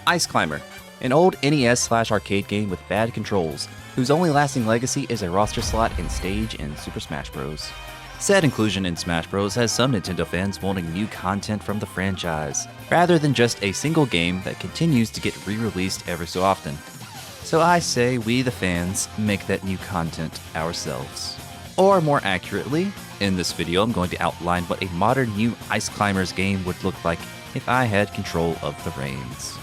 Ice Climber, an old NES/arcade game with bad controls, whose only lasting legacy is a roster slot and stage in Super Smash Bros. Said inclusion in Smash Bros. Has some Nintendo fans wanting new content from the franchise, rather than just a single game that continues to get re-released every so often. So I say we, the fans, make that new content ourselves. Or more accurately, in this video I'm going to outline what a modern new Ice Climbers game would look like if I had control of the reins.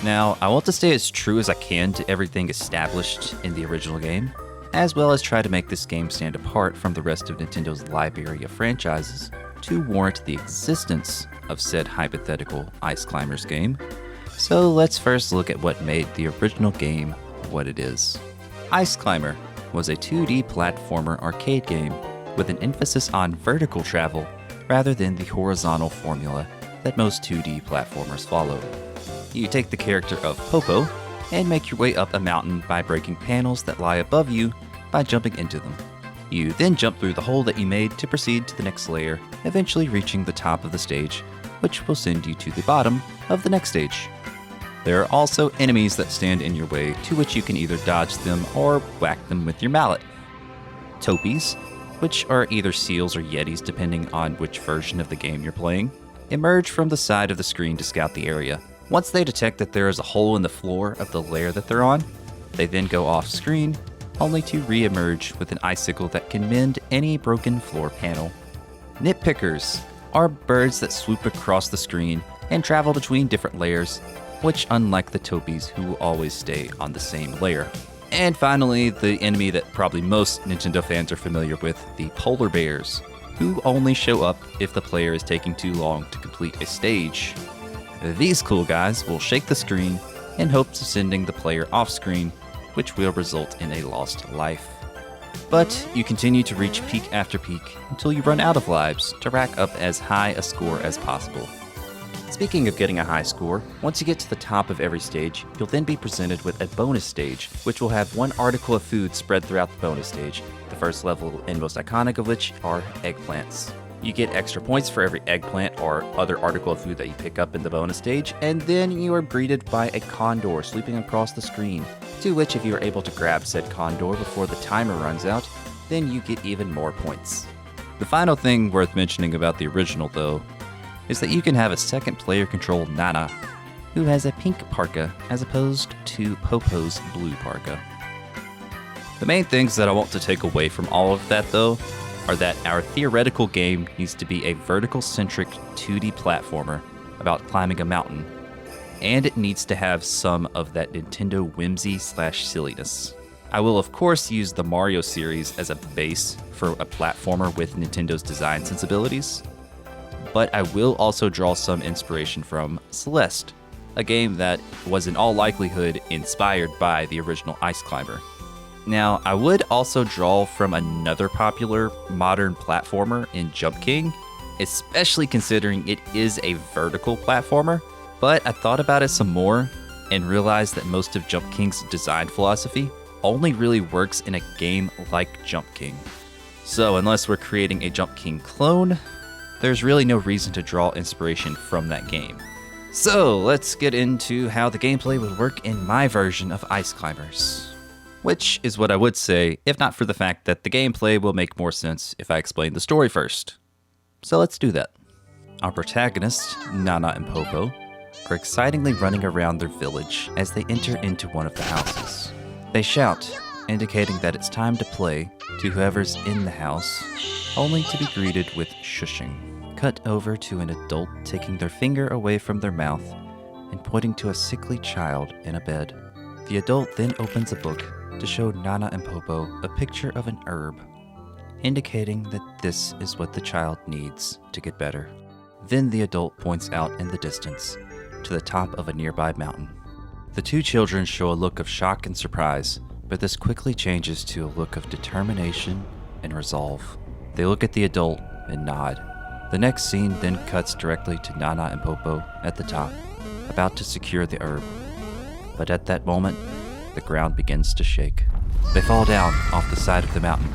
Now, I want to stay as true as I can to everything established in the original game, as well as try to make this game stand apart from the rest of Nintendo's library of franchises to warrant the existence of said hypothetical Ice Climbers game. So let's first look at what made the original game what it is. Ice Climber was a 2D platformer arcade game with an emphasis on vertical travel rather than the horizontal formula that most 2D platformers follow. You take the character of Popo and make your way up a mountain by breaking panels that lie above you by jumping into them. You then jump through the hole that you made to proceed to the next layer, eventually reaching the top of the stage, which will send you to the bottom of the next stage. There are also enemies that stand in your way, to which you can either dodge them or whack them with your mallet. Topies, which are either seals or yetis depending on which version of the game you're playing, emerge from the side of the screen to scout the area. Once they detect that there is a hole in the floor of the layer that they're on, they then go off screen, only to re-emerge with an icicle that can mend any broken floor panel. Nitpickers are birds that swoop across the screen and travel between different layers, which unlike the Topies who will always stay on the same layer. And finally, the enemy that probably most Nintendo fans are familiar with, the polar bears, who only show up if the player is taking too long to complete a stage. These cool guys will shake the screen in hopes of sending the player off screen, which will result in a lost life. But you continue to reach peak after peak until you run out of lives to rack up as high a score as possible. Speaking of getting a high score, once you get to the top of every stage, you'll then be presented with a bonus stage, which will have one article of food spread throughout the bonus stage, the first level and most iconic of which are eggplants. You get extra points for every eggplant or other article of food that you pick up in the bonus stage, and then you are greeted by a condor sweeping across the screen, to which if you are able to grab said condor before the timer runs out, then you get even more points. The final thing worth mentioning about the original, though, is that you can have a second player control Nana, who has a pink parka as opposed to Popo's blue parka. The main things that I want to take away from all of that, though, are that our theoretical game needs to be a vertical-centric 2D platformer about climbing a mountain, and it needs to have some of that Nintendo whimsy/silliness. I will of course use the Mario series as a base for a platformer with Nintendo's design sensibilities, but I will also draw some inspiration from Celeste, a game that was in all likelihood inspired by the original Ice Climber. Now, I would also draw from another popular modern platformer in Jump King, especially considering it is a vertical platformer, but I thought about it some more and realized that most of Jump King's design philosophy only really works in a game like Jump King. So unless we're creating a Jump King clone, there's really no reason to draw inspiration from that game. So let's get into how the gameplay would work in my version of Ice Climbers. Which is what I would say, if not for the fact that the gameplay will make more sense if I explain the story first. So let's do that. Our protagonists, Nana and Popo, are excitingly running around their village as they enter into one of the houses. They shout, indicating that it's time to play, to whoever's in the house, only to be greeted with shushing. Cut over to an adult taking their finger away from their mouth and pointing to a sickly child in a bed. The adult then opens a book to show Nana and Popo a picture of an herb, indicating that this is what the child needs to get better. Then the adult points out in the distance to the top of a nearby mountain. The two children show a look of shock and surprise, but this quickly changes to a look of determination and resolve. They look at the adult and nod. The next scene then cuts directly to Nana and Popo at the top, about to secure the herb. But at that moment, the ground begins to shake. They fall down off the side of the mountain.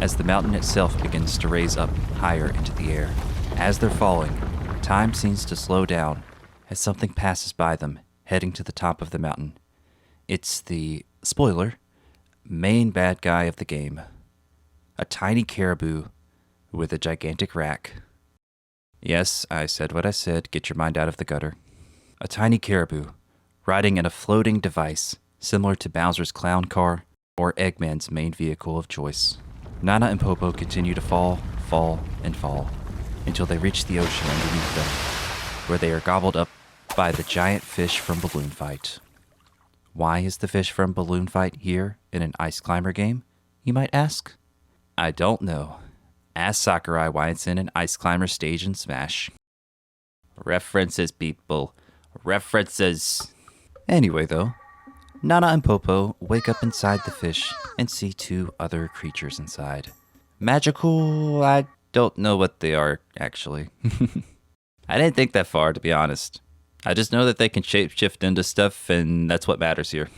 as the mountain itself begins to raise up higher into the air. As they're falling, time seems to slow down as something passes by them, heading to the top of the mountain. It's the, spoiler, main bad guy of the game. A tiny caribou with a gigantic rack. Yes, I said what I said, get your mind out of the gutter. A tiny caribou, riding in a floating device similar to Bowser's clown car or Eggman's main vehicle of choice. Nana and Popo continue to fall, and fall, until they reach the ocean underneath them, where they are gobbled up by the giant fish from Balloon Fight. Why is the fish from Balloon Fight here in an Ice Climber game, you might ask? I don't know. Ask Sakurai why it's in an Ice Climber stage in Smash. References, people. References. Anyway, though, Nana and Popo wake up inside the fish and see two other creatures inside. Magical? I don't know what they are, actually. I didn't think that far, to be honest. I just know that they can shapeshift into stuff, and that's what matters here.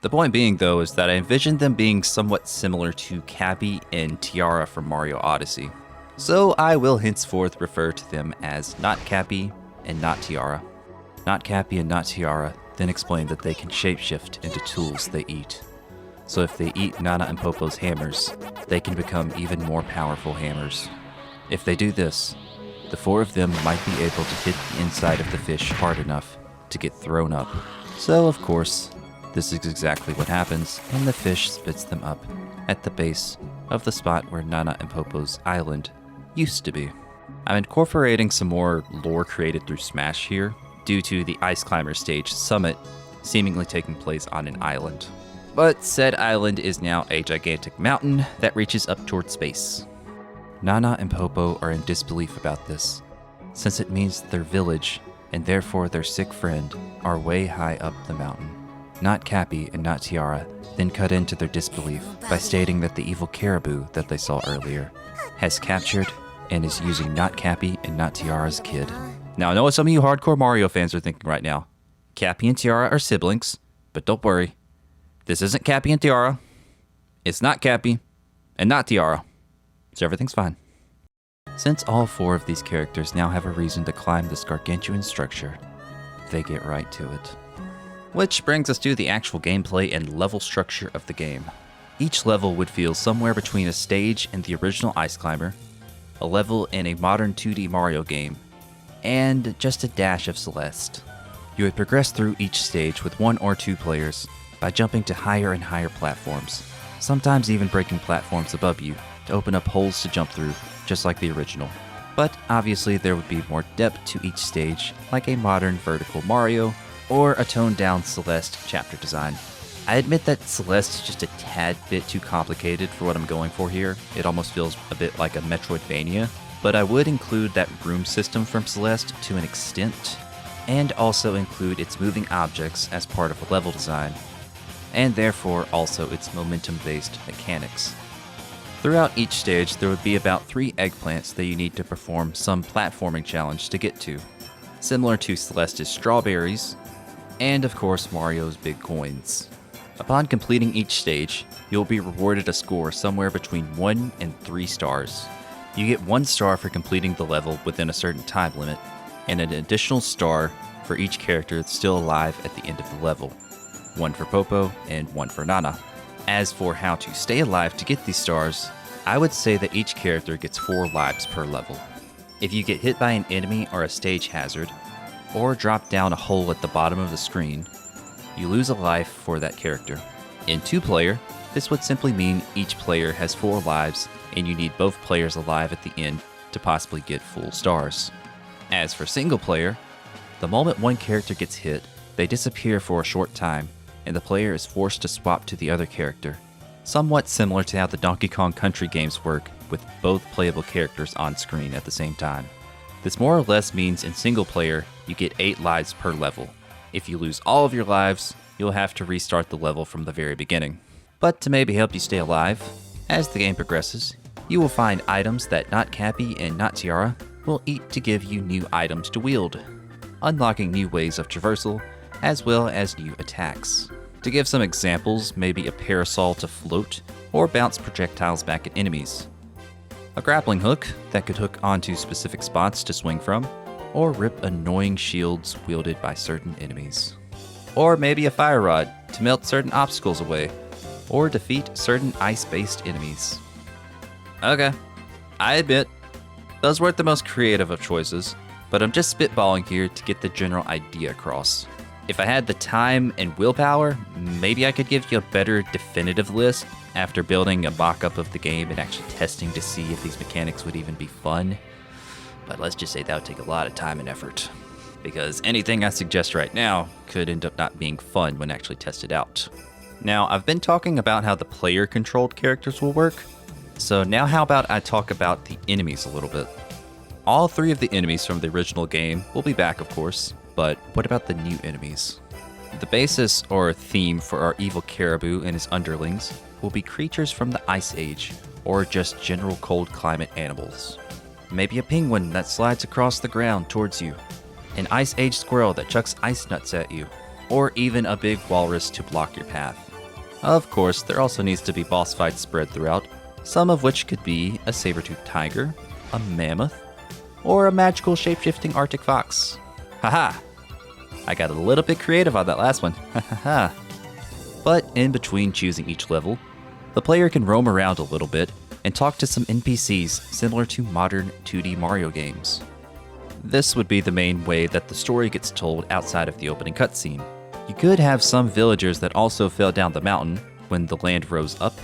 The point being, though, is that I envisioned them being somewhat similar to Cappy and Tiara from Mario Odyssey. So I will henceforth refer to them as not Cappy and not Tiara. Not Cappy and not Tiara then explain that they can shapeshift into tools they eat. So if they eat Nana and Popo's hammers, they can become even more powerful hammers. If they do this, the four of them might be able to hit the inside of the fish hard enough to get thrown up. So of course, this is exactly what happens, and the fish spits them up at the base of the spot where Nana and Popo's island used to be. I'm incorporating some more lore created through Smash here, due to the Ice Climber stage summit seemingly taking place on an island. But said island is now a gigantic mountain that reaches up toward space. Nana and Popo are in disbelief about this, since it means their village, and therefore their sick friend, are way high up the mountain. Not Cappy and not Tiara then cut into their disbelief by stating that the evil caribou that they saw earlier has captured and is using not Cappy and not Tiara's kid. Now, I know what some of you hardcore Mario fans are thinking right now. Cappy and Tiara are siblings, but don't worry. This isn't Cappy and Tiara. It's not Cappy and not Tiara. So everything's fine. Since all four of these characters now have a reason to climb this gargantuan structure, they get right to it. Which brings us to the actual gameplay and level structure of the game. Each level would feel somewhere between a stage in the original Ice Climber, a level in a modern 2D Mario game, and just a dash of Celeste. You would progress through each stage with one or two players by jumping to higher and higher platforms, sometimes even breaking platforms above you to open up holes to jump through, just like the original. But obviously there would be more depth to each stage, like a modern vertical Mario, or a toned-down Celeste chapter design. I admit that Celeste is just a tad bit too complicated for what I'm going for here. It almost feels a bit like a Metroidvania, but I would include that room system from Celeste to an extent, and also include its moving objects as part of the level design, and therefore also its momentum-based mechanics. Throughout each stage, there would be about 3 eggplants that you need to perform some platforming challenge to get to, similar to Celeste's strawberries, and of course Mario's big coins. Upon completing each stage, you'll be rewarded a score somewhere between 1 and 3 stars. You get 1 star for completing the level within a certain time limit, and an additional star for each character that's still alive at the end of the level. 1 for Popo and 1 for Nana. As for how to stay alive to get these stars, I would say that each character gets 4 lives per level. If you get hit by an enemy or a stage hazard, or drop down a hole at the bottom of the screen, you lose a life for that character. In 2-player, this would simply mean each player has 4 lives, and you need both players alive at the end to possibly get full stars. As for single player, the moment one character gets hit, they disappear for a short time, and the player is forced to swap to the other character, somewhat similar to how the Donkey Kong Country games work with both playable characters on screen at the same time. This more or less means in single player, you get 8 lives per level. If you lose all of your lives, you'll have to restart the level from the very beginning. But to maybe help you stay alive, as the game progresses, you will find items that not Cappy and not Tiara will eat to give you new items to wield, unlocking new ways of traversal, as well as new attacks. To give some examples, maybe a parasol to float or bounce projectiles back at enemies. A grappling hook that could hook onto specific spots to swing from, or rip annoying shields wielded by certain enemies. Or maybe a fire rod to melt certain obstacles away, or defeat certain ice-based enemies. Okay, I admit, those weren't the most creative of choices, but I'm just spitballing here to get the general idea across. If I had the time and willpower, maybe I could give you a better definitive list after building a mock-up of the game and actually testing to see if these mechanics would even be fun. But let's just say that would take a lot of time and effort, because anything I suggest right now could end up not being fun when actually tested out. Now, I've been talking about how the player-controlled characters will work, so now how about I talk about the enemies a little bit. All 3 of the enemies from the original game will be back, of course, but what about the new enemies? The basis or theme for our evil caribou and his underlings will be creatures from the Ice Age, or just general cold climate animals. Maybe a penguin that slides across the ground towards you, an Ice Age squirrel that chucks ice nuts at you, or even a big walrus to block your path. Of course, there also needs to be boss fights spread throughout, some of which could be a saber-toothed tiger, a mammoth, or a magical shape-shifting Arctic fox. Haha! I got a little bit creative on that last one. Haha. But in between choosing each level, the player can roam around a little bit and talk to some NPCs similar to modern 2D Mario games. This would be the main way that the story gets told outside of the opening cutscene. You could have some villagers that also fell down the mountain when the land rose up,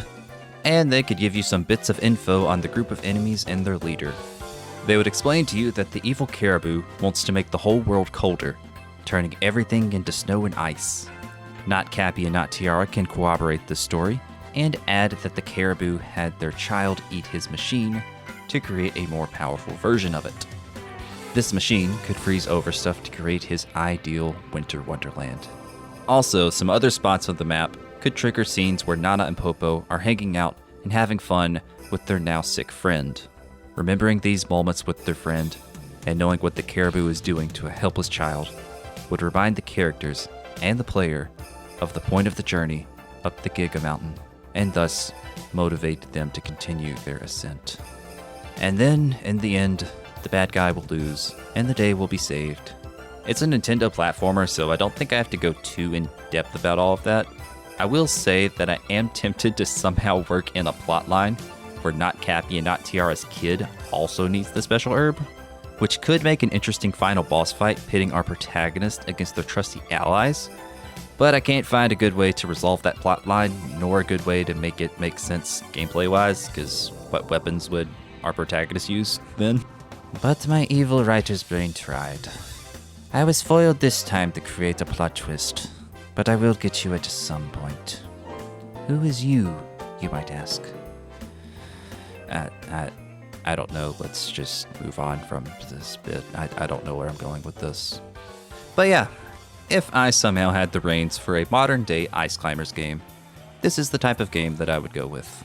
and they could give you some bits of info on the group of enemies and their leader. They would explain to you that the evil caribou wants to make the whole world colder, turning everything into snow and ice. Not Cappy and Not Tiara can corroborate this story, and add that the caribou had their child eat his machine to create a more powerful version of it. This machine could freeze over stuff to create his ideal winter wonderland. Also, some other spots on the map could trigger scenes where Nana and Popo are hanging out and having fun with their now sick friend. Remembering these moments with their friend, and knowing what the caribou is doing to a helpless child, would remind the characters and the player of the point of the journey up the Giga Mountain, and thus motivate them to continue their ascent. And then, in the end, the bad guy will lose, and the day will be saved. It's a Nintendo platformer, so I don't think I have to go too in-depth about all of that. I will say that I am tempted to somehow work in a plotline where Not Cappy and Not Tiara's kid also needs the special herb, which could make an interesting final boss fight pitting our protagonist against their trusty allies, but I can't find a good way to resolve that plotline, nor a good way to make it make sense gameplay-wise, because what weapons would our protagonist use then? But my evil writer's brain tried. I was foiled this time to create a plot twist, but I will get you at some point. Who is you might ask? I don't know. Let's just move on from this bit. I don't know where I'm going with this. But yeah, if I somehow had the reins for a modern-day Ice Climbers game, this is the type of game that I would go with.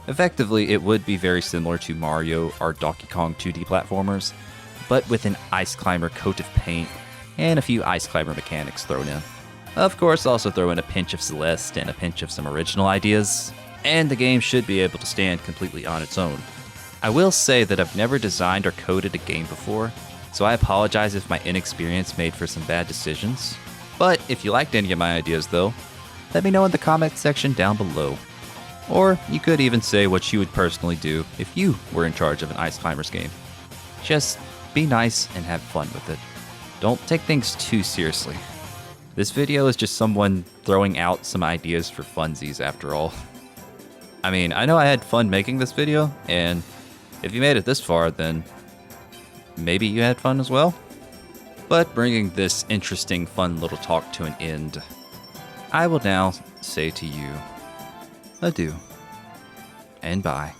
Effectively, it would be very similar to Mario or Donkey Kong 2D platformers, but with an Ice Climber coat of paint and a few Ice Climber mechanics thrown in. Of course, also throw in a pinch of Celeste and a pinch of some original ideas, and the game should be able to stand completely on its own. I will say that I've never designed or coded a game before, so I apologize if my inexperience made for some bad decisions. But if you liked any of my ideas though, let me know in the comment section down below. Or you could even say what you would personally do if you were in charge of an Ice Climbers game. Just be nice and have fun with it. Don't take things too seriously. This video is just someone throwing out some ideas for funsies after all. I mean, I know I had fun making this video, and if you made it this far, then maybe you had fun as well. But bringing this interesting, fun little talk to an end, I will now say to you, adieu, and bye.